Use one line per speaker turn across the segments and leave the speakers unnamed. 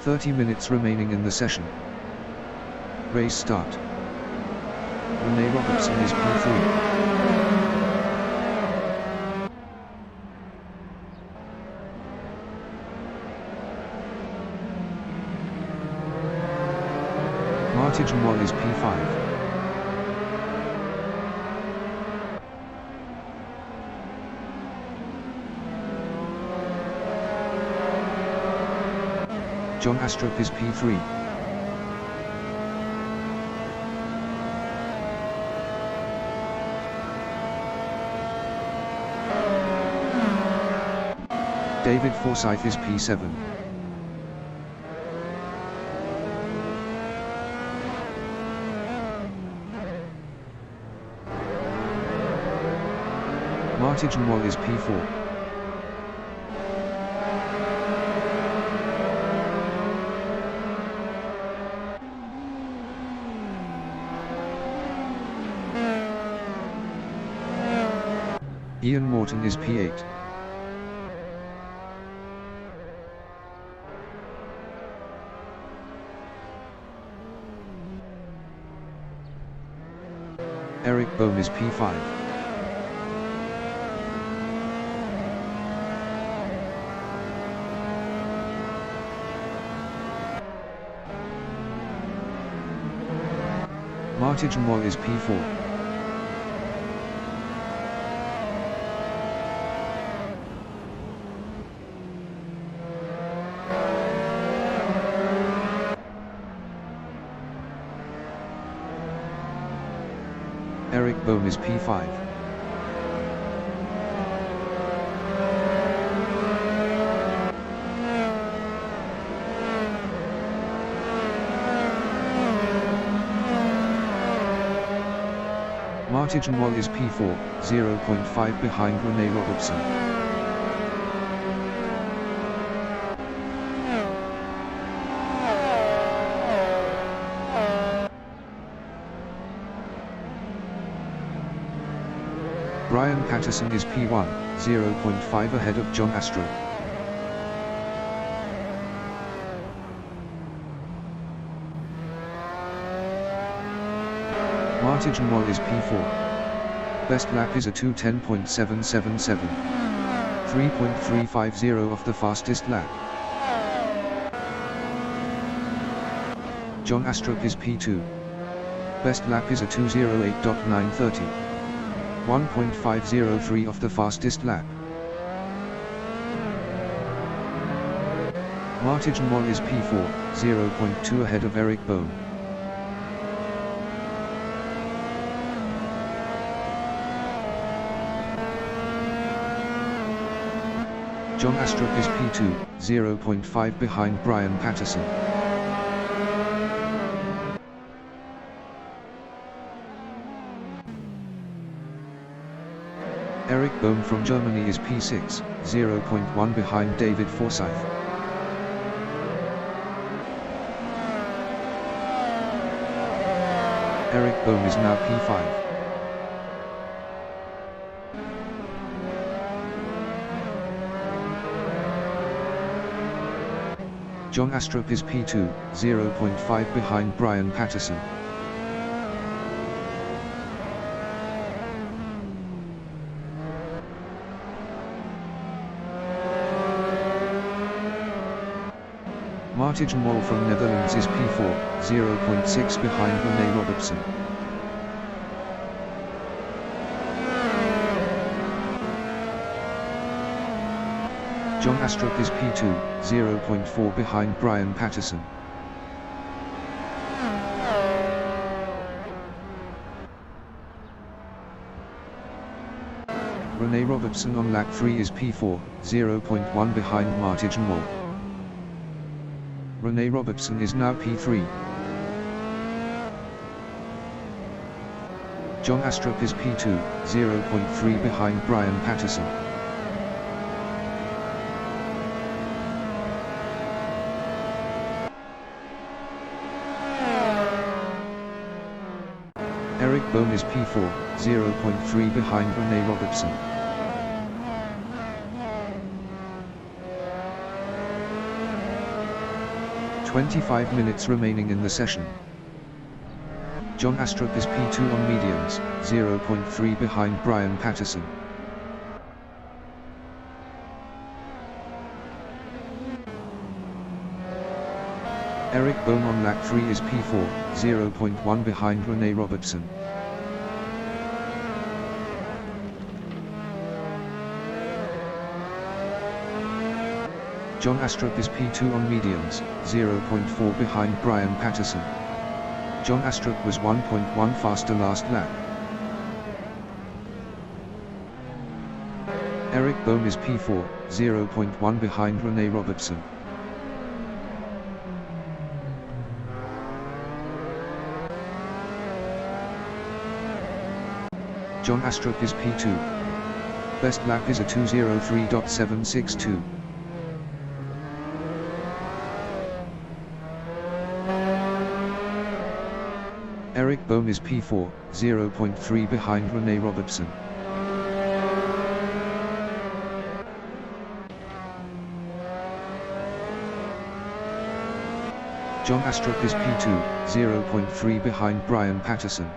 30 minutes remaining in the session. Race start. Rene Robertson is P3. Martin Wall is P5. John Astrup is P3. David Forsyth is P7. Martin Wall is P4. Ian Morton is P8. Eric Bohm is P5. Martin Wall is P4. Eric Bohm is P5. Martin Wall is P4, 0.5 behind Rene Robertson. Brian Patterson is P1, 0.5 ahead of John Astrup. Martin Wall is P4. Best lap is a 2:10.777. 3.350 of the fastest lap. John Astrup is P2. Best lap is a 2:08.930. 1.503 of the fastest lap. Martin Wall is P4, 0.2 ahead of Eric Bohm. John Astrup is P2, 0.5 behind Brian Patterson. Eric Bohm from Germany is P6, 0.1 behind David Forsyth. Eric Bohm is now P5. John Astrup is P2, 0.5 behind Brian Patterson. Martin Wall from Netherlands is P4, 0.6 behind Rene Robertson. John Astrup is P2, 0.4 behind Brian Patterson. Rene Robertson on lap 3 is P4, 0.1 behind Martin Wall. Rene Robertson is now P3. John Astrup is P2, 0.3 behind Brian Patterson. Eric Bohm is P4, 0.3 behind Rene Robertson. 25 minutes remaining in the session. John Astrup is P2 on mediums, 0.3 behind Brian Patterson. Eric Bohm on lap 3 is P4, 0.1 behind Rene Robertson. John Astrup is P2 on mediums, 0.4 behind Brian Patterson. John Astrup was 1.1 faster last lap. Eric Bohm is P4, 0.1 behind Rene Robertson. John Astrup is P2. Best lap is a 2:03.762. Eric Bohm is P4, 0.3 behind Rene Robertson. John Astrup is P2, 0.3 behind Brian Patterson.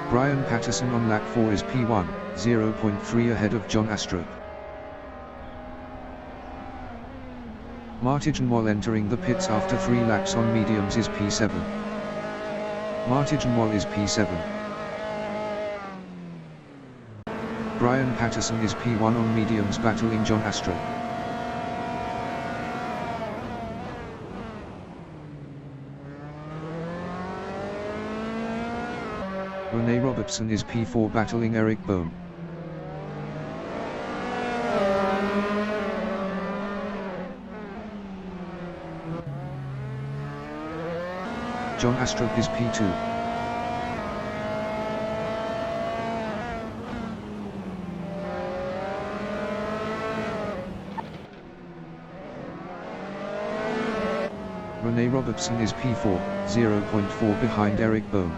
Brian Patterson on lap 4 is P1, 0.3 ahead of John Astrup. Martijn Mol entering the pits after 3 laps on mediums is P7. Martijn Mol is P7. Brian Patterson is P1 on mediums battling John Astrup. Rene Robertson is P4 battling Eric Bohm. John Astrup is P2. Rene Robertson is P4, 0.4 behind Eric Bohm.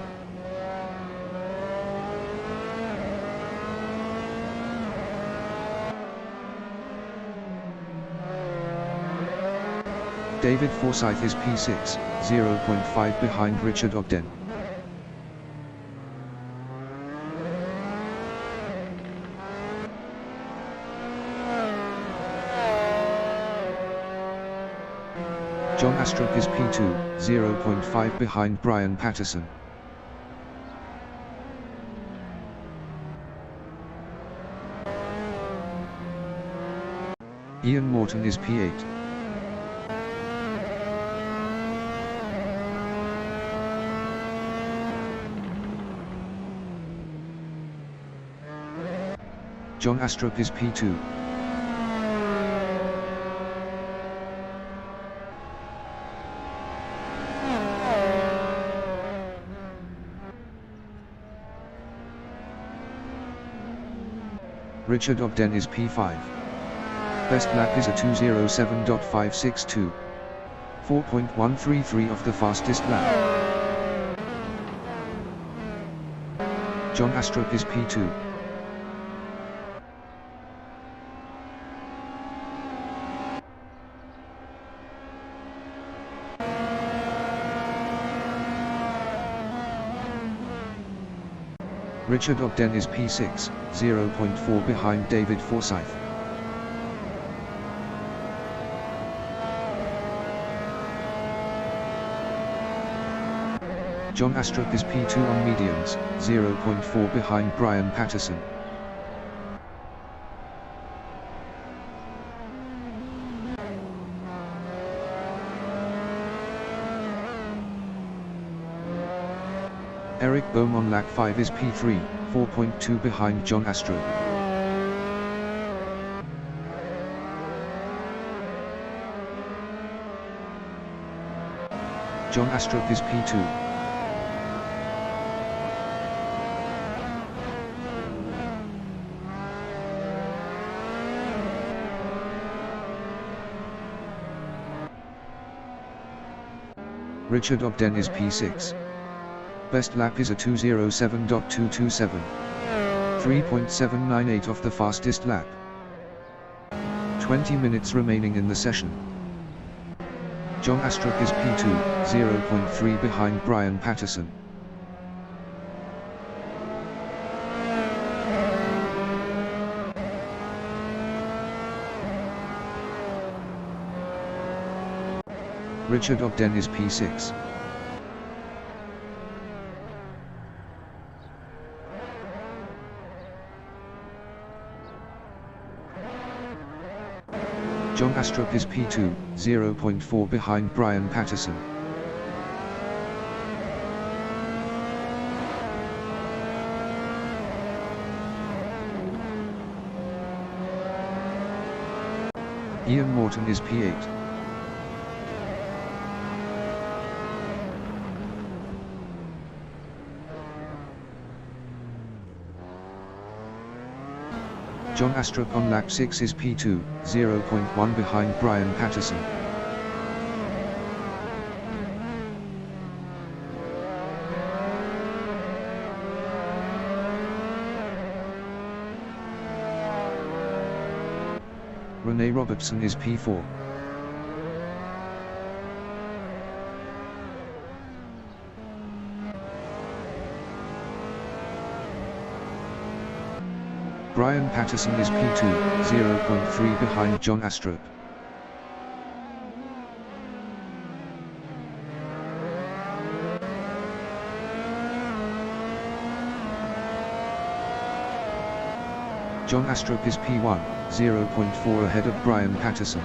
David Forsyth is P6, 0.5 behind Richard Ogden. John Astrup is P2, 0.5 behind Brian Patterson. Ian Morton is P8. John Astrup is P2. Richard Ogden is P5. Best lap is a 2:07.562. 4.133 of the fastest lap. John Astrup is P2. Richard Ogden is P6, 0.4 behind David Forsyth. John Astrup is P2 on mediums, 0.4 behind Brian Patterson. Eric Bohm on lap 5 is P3, 4.2 behind John Astrup. John Astrup is P2. Richard Ogden is P6. Best lap is a 2:07.227. 3.798 off the fastest lap. 20 minutes remaining in the session. John Astrup is P2, 0.3 behind Brian Patterson. Richard Ogden is P6. John Astrup is P2, 0.4 behind Brian Patterson. Ian Morton is P8. John Astrup on lap 6 is P2, 0.1 behind Brian Patterson. Rene Robertson is P4. Brian Patterson is P2, 0.3 behind John Astrup. John Astrup is P1, 0.4 ahead of Brian Patterson.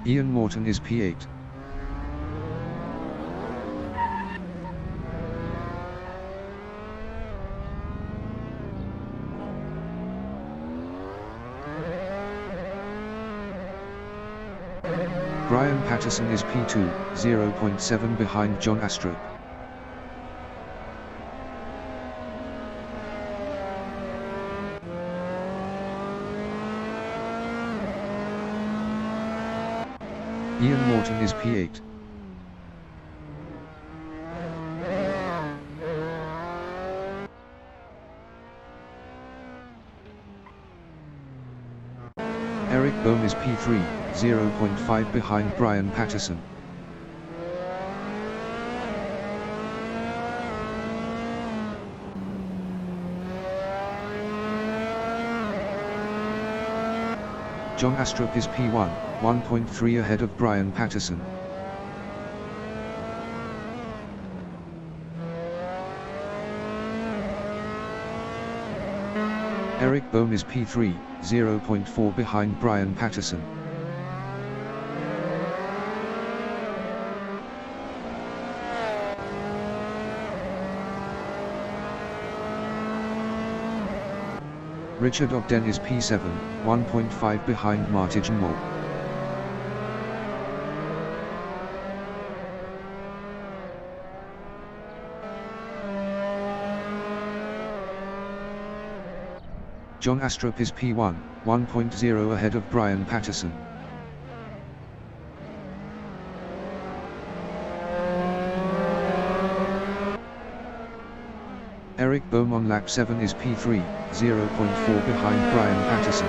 Ian Morton is P8. Brian Patterson is P2, 0.7 behind John Astrup. Ian Morton is P8. Eric Bohm is P3, 0.5 behind Brian Patterson. John Astrup is P1, 1.3 ahead of Brian Patterson. Eric Bohm is P3, 0.4 behind Brian Patterson. Richard Ogden is P7, 1.5 behind Martin Moore. John Astrup is P1, 1.0 ahead of Brian Patterson. Eric Bohm on lap 7 is P3, 0.4 behind Brian Patterson.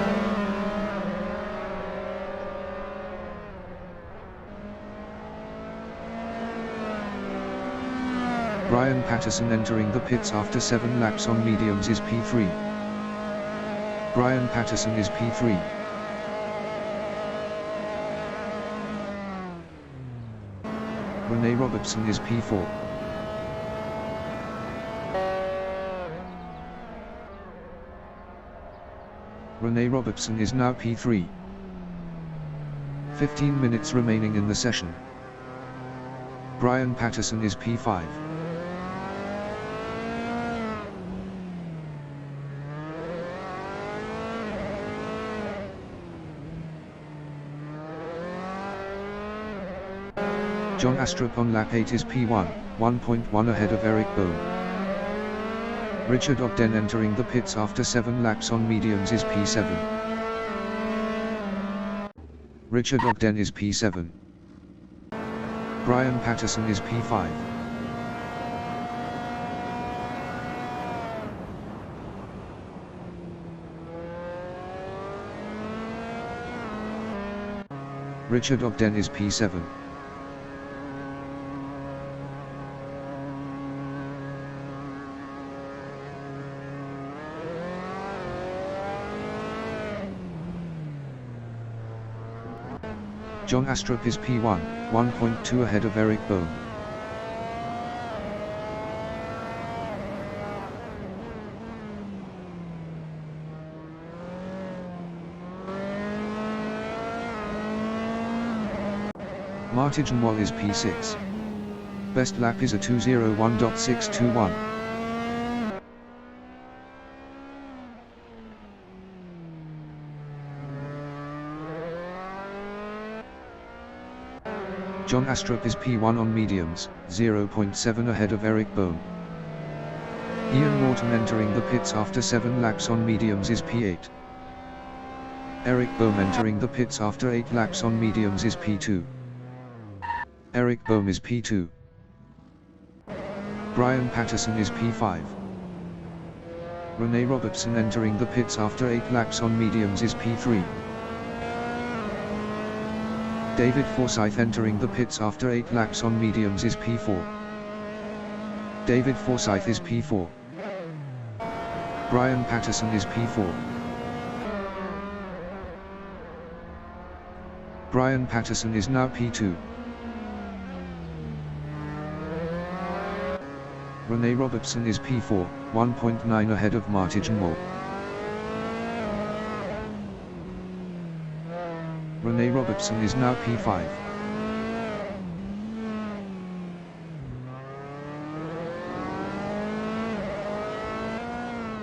Brian Patterson entering the pits after 7 laps on mediums is P3. Brian Patterson is P3. Rene Robertson is P4. Rene Robertson is now P3. 15 minutes remaining in the session. Brian Patterson is P5. John Astrup on lap 8 is P1, 1.1 ahead of Eric Bohm. Richard Ogden entering the pits after 7 laps on mediums is P7. Richard Ogden is P7. Brian Patterson is P5. Richard Ogden is P7. John Astrup is P1, 1.2 ahead of Eric Bohm. Martin Wall is P6. Best lap is a 2:01.621. John Astrup is P1 on mediums, 0.7 ahead of Eric Bohm. Ian Morton entering the pits after 7 laps on mediums is P8. Eric Bohm entering the pits after 8 laps on mediums is P2. Eric Bohm is P2. Brian Patterson is P5. Rene Robertson entering the pits after 8 laps on mediums is P3. David Forsyth entering the pits after 8 laps on mediums is P4. David Forsyth is P4. Brian Patterson is P4. Brian Patterson is now P2. Rene Robertson is P4, 1.9 ahead of Martin Moore. Rene Robertson is now P5.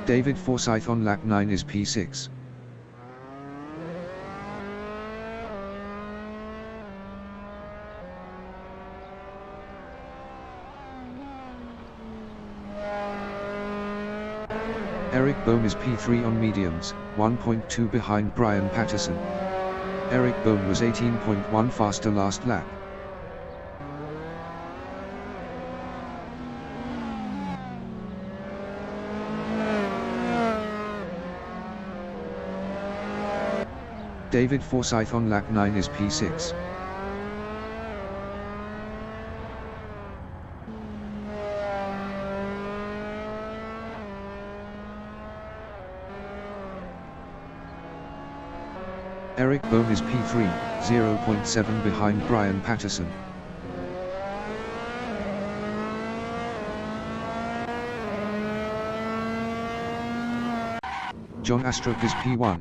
David Forsyth on lap 9 is P6. Eric Bohm is P3 on mediums, 1.2 behind Brian Patterson. Eric Bohm was 18.1 faster last lap. David Forsyth on lap 9 is P6. Eric Bohm is P3, 0.7 behind Brian Patterson. John Astrup is P1.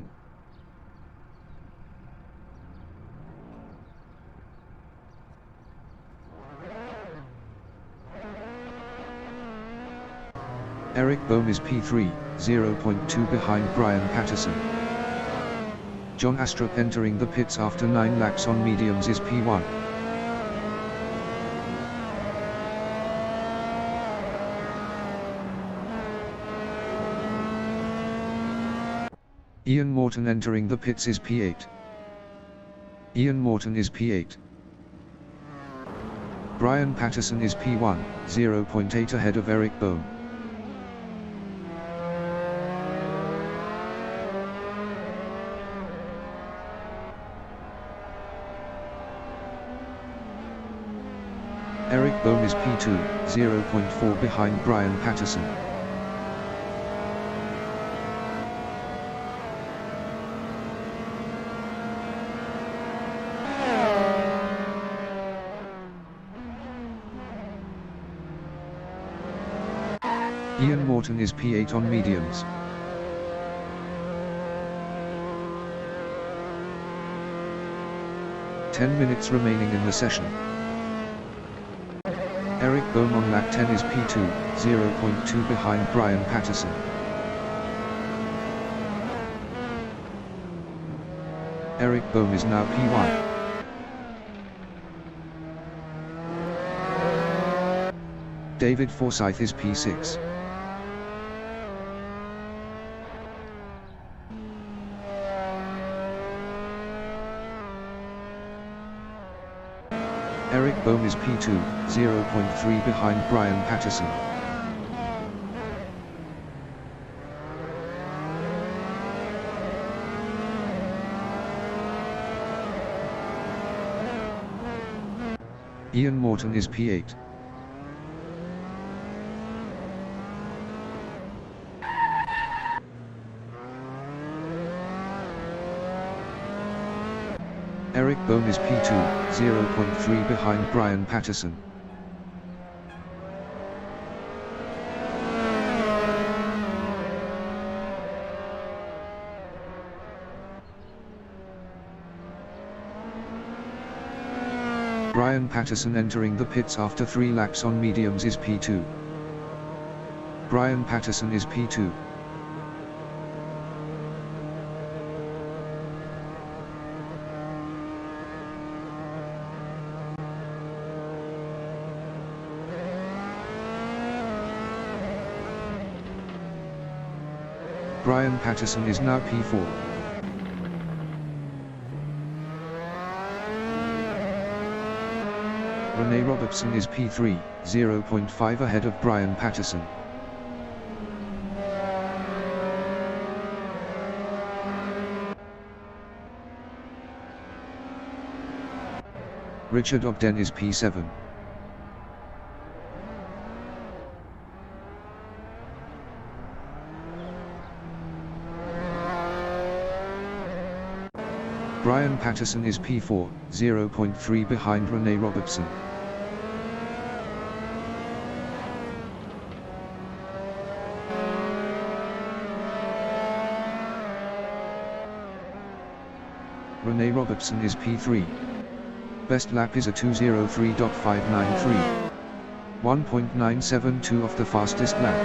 Eric Bohm is P3, 0.2 behind Brian Patterson. John Astrup entering the pits after 9 laps on mediums is P1. Ian Morton entering the pits is P8. Ian Morton is P8. Brian Patterson is P1, 0.8 ahead of Eric Bohm. Eric Bohm is P2, 0.4 behind Brian Patterson. Ian Morton is P8 on mediums. 10 minutes remaining in the session. Eric Bohm on lap 10 is P2, 0.2 behind Brian Patterson. Eric Bohm is now P1. David Forsyth is P6. Eric Bohm is P2, 0.3 behind Brian Patterson. Ian Morton is P8. Eric Bohm is P2, 0.3 behind Brian Patterson. Brian Patterson entering the pits after 3 laps on mediums is P2. Brian Patterson is P2. Brian Patterson is now P4. Rene Robertson is P3, 0.5 ahead of Brian Patterson. Richard Ogden is P7. Brian Patterson is P4, 0.3 behind Rene Robertson. Rene Robertson is P3. Best lap is a 2:03.593. 1.972 of the fastest lap.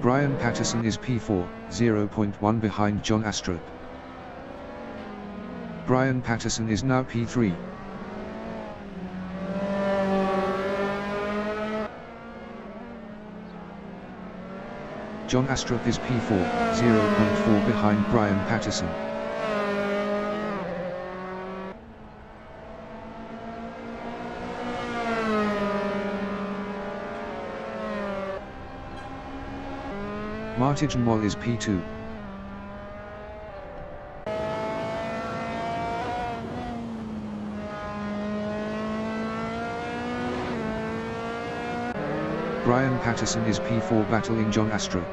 Brian Patterson is P4, 0.1 behind John Astrup. Brian Patterson is now P3. John Astrup is P4, 0.4 behind Brian Patterson. Martin Moll is P2. Brian Patterson is P4 battling John Astrup.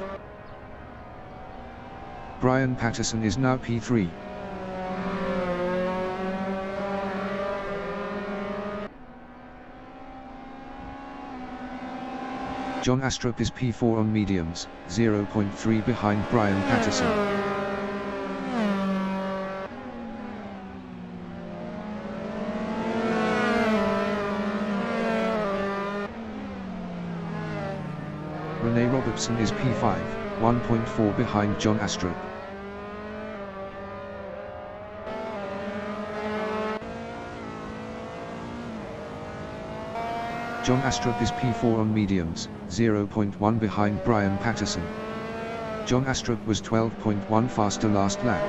Brian Patterson is now P3. John Astrup is P4 on mediums, 0.3 behind Brian Patterson. Rene Robertson is P5, 1.4 behind John Astrup. John Astrup is P4 on mediums, 0.1 behind Brian Patterson. John Astrup was 12.1 faster last lap.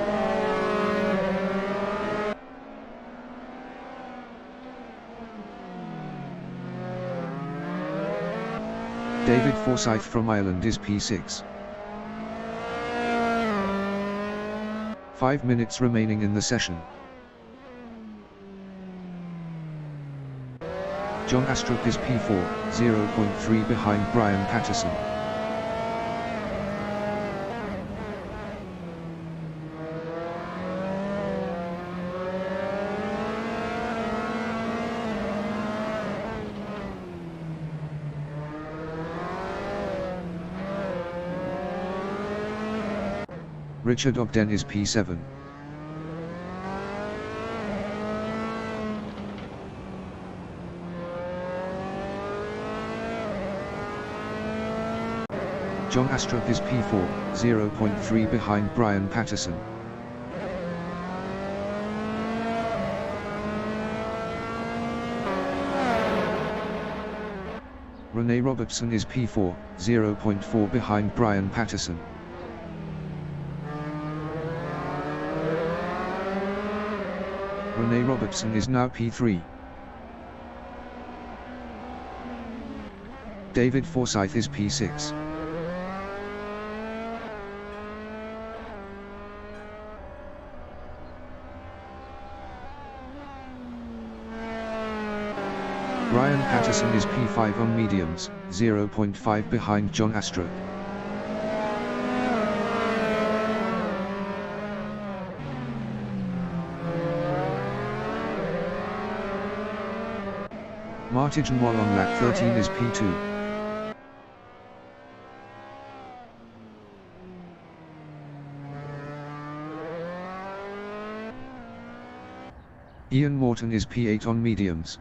David Forsyth from Ireland is P6. 5 minutes remaining in the session. John Astrup is P4, 0.3 behind Brian Patterson. Richard Ogden is P7. John Astrup is P4, 0.3 behind Brian Patterson. Rene Robertson is P4, 0.4 behind Brian Patterson. Rene Robertson is now P3. David Forsyth is P6. Brian Patterson is P5 on mediums, 0.5 behind John Astrup. Martin Wall on lap 13 is P2. Ian Morton is P8 on mediums.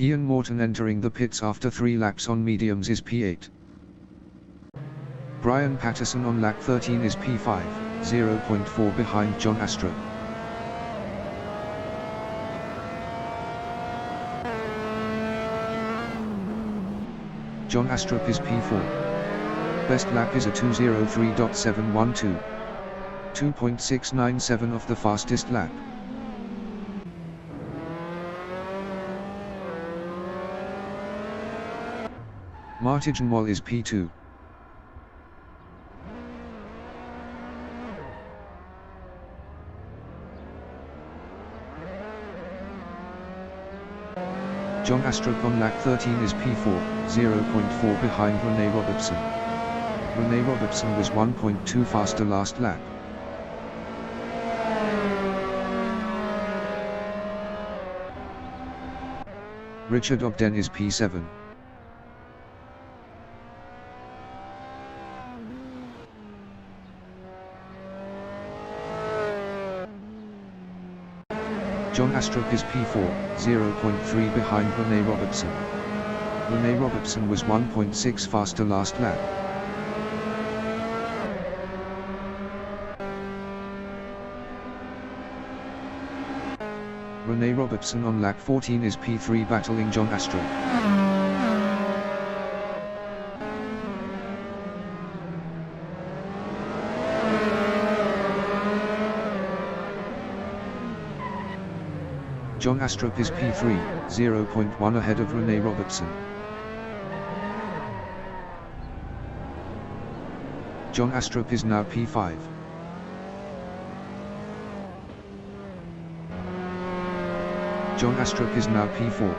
Ian Morton entering the pits after 3 laps on mediums is P8. Brian Patterson on lap 13 is P5, 0.4 behind John Astrup. John Astrup is P4. Best lap is a 2:03.712. 2.697 of the fastest lap. Martin Wall is P2. John Astrup on lap 13 is P4, 0.4 behind Rene Robertson. Rene Robertson was 1.2 faster last lap. Richard Ogden is P7. John Astrup is P4, 0.3 behind Rene Robertson. Rene Robertson was 1.6 faster last lap. Rene Robertson on lap 14 is P3 battling John Astrup. John Astrup is P3, 0.1 ahead of Rene Robertson. John Astrup is now P5. John Astrup is now P4.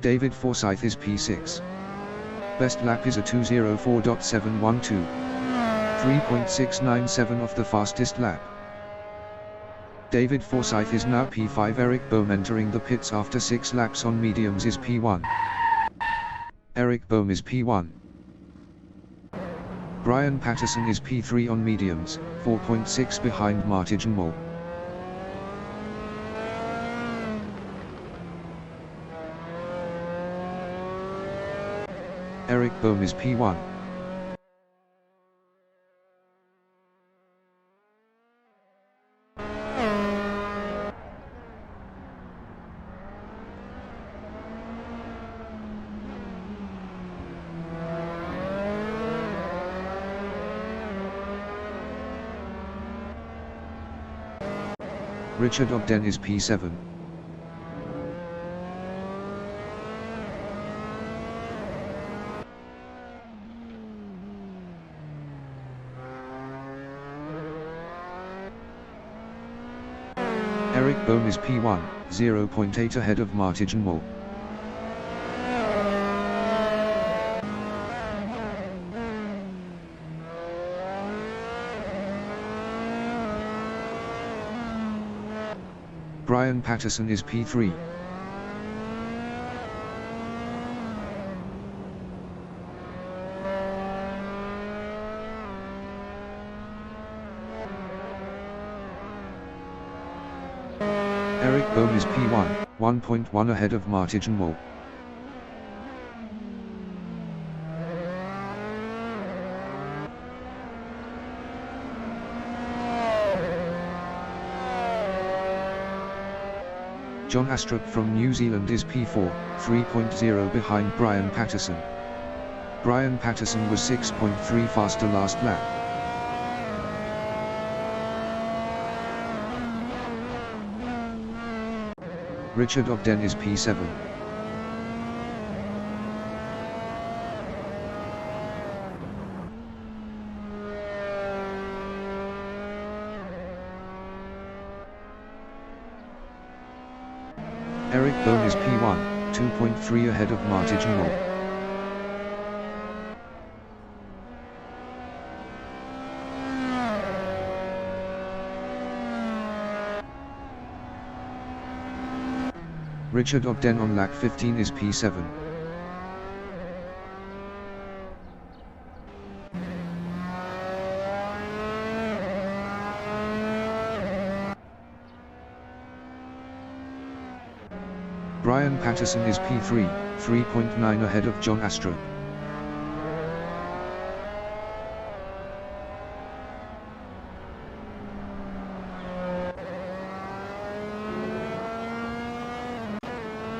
David Forsyth is P6. Best lap is a 2:04.712. 3.697 of the fastest lap. David Forsyth is now P5. Eric Bohm entering the pits after 6 laps on mediums is P1. Eric Bohm is P1. Brian Patterson is P3 on mediums, 4.6 behind Martin Wall. Eric Bohm is P1. Richard Ogden is P7. Eric Bohm is P1, 0.8 ahead of Martijn Mol. Brian Patterson is P3. Eric Bohm is P1, 1.1 ahead of Martijn Mol. John Astrup from New Zealand is P4, 3.0 behind Brian Patterson. Brian Patterson was 6.3 faster last lap. Richard Ogden is P7. Eric Bohm is P1, 2.3 ahead of Martijn Mol. Richard Ogden on lap 15 is P7. Brian Patterson is P3, 3.9 ahead of John Astrup.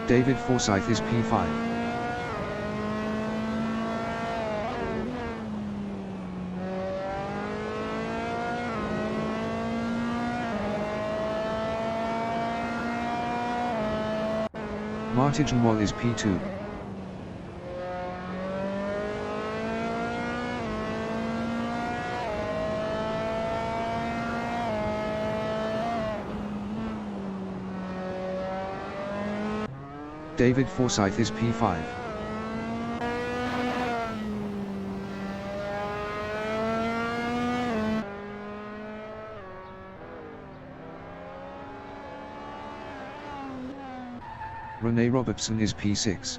David Forsyth is P5. Martijn Mol is P2. David Forsyth is P5. Rene Robertson is P6.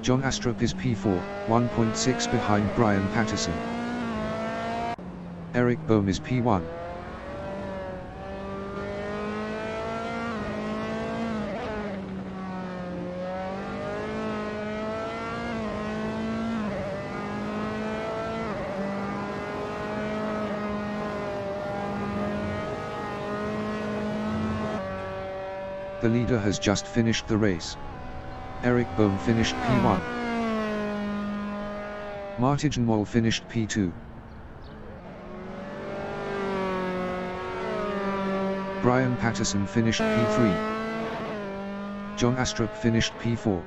John Astrup is P4, 1.6 behind Brian Patterson. Eric Bohm is P1. The leader has just finished the race. Eric Bohm finished P1. Martijn Mol finished P2. Brian Patterson finished P3. John Astrup finished P4.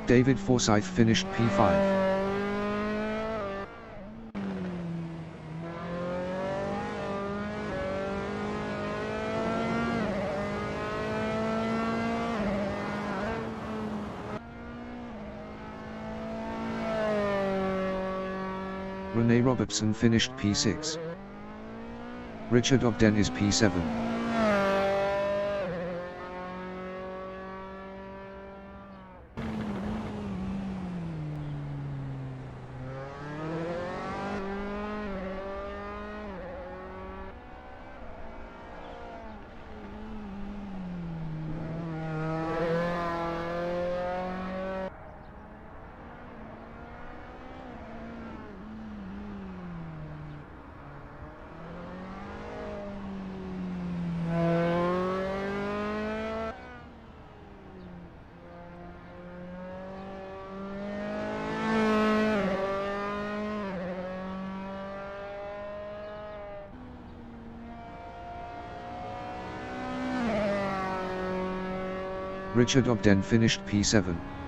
David Forsyth finished P5. Rene Robertson finished P6. Richard Ogden is P7. Richard Ogden finished P7.